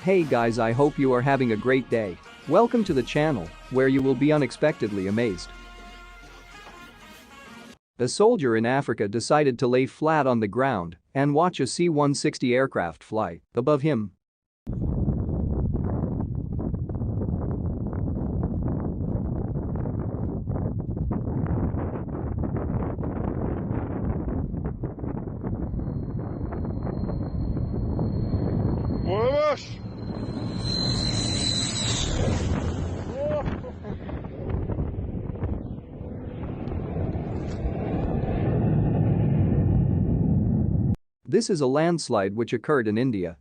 Hey guys, I hope you are having a great day. Welcome to the channel, where you will be unexpectedly amazed. A soldier in Africa decided to lay flat on the ground and watch a C-160 aircraft fly above him. This is a landslide which occurred in India.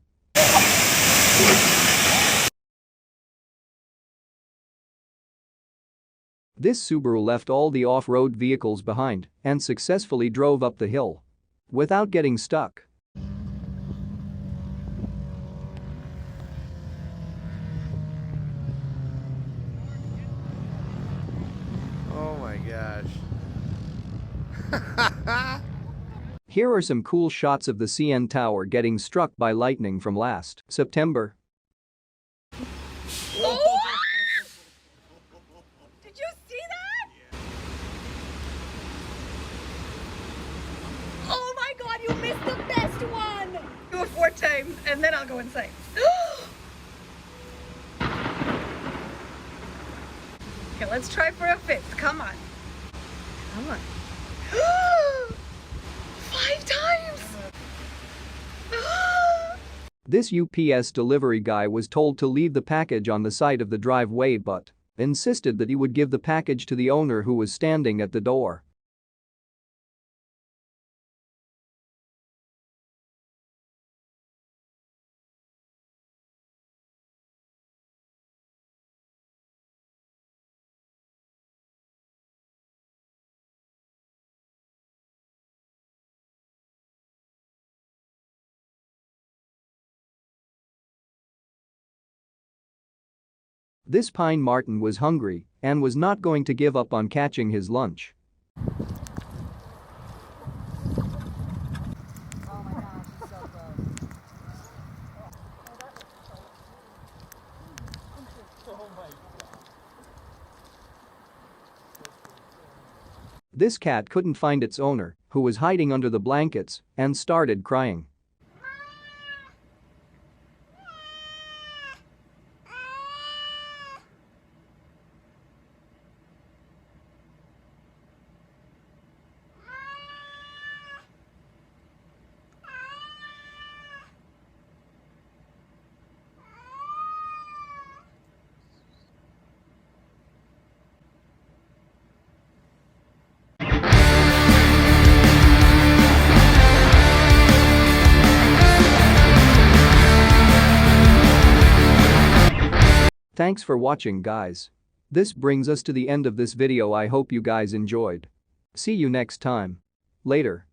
This Subaru left all the off-road vehicles behind and successfully drove up the hill without getting stuck. Oh my gosh. Here are some cool shots of the CN Tower getting struck by lightning from last September. Oh! Did you see that? Oh my god, you missed the best one! Do it 4 times and then I'll go insane. Okay, let's try for a 5th. Come on. Come on. 5 times! This UPS delivery guy was told to leave the package on the side of the driveway but insisted that he would give the package to the owner who was standing at the door. This pine Marten was hungry and was not going to give up on catching his lunch. This cat couldn't find its owner, who was hiding under the blankets, and started crying. Thanks for watching guys. This brings us to the end of this video. I hope you guys enjoyed. See you next time. Later.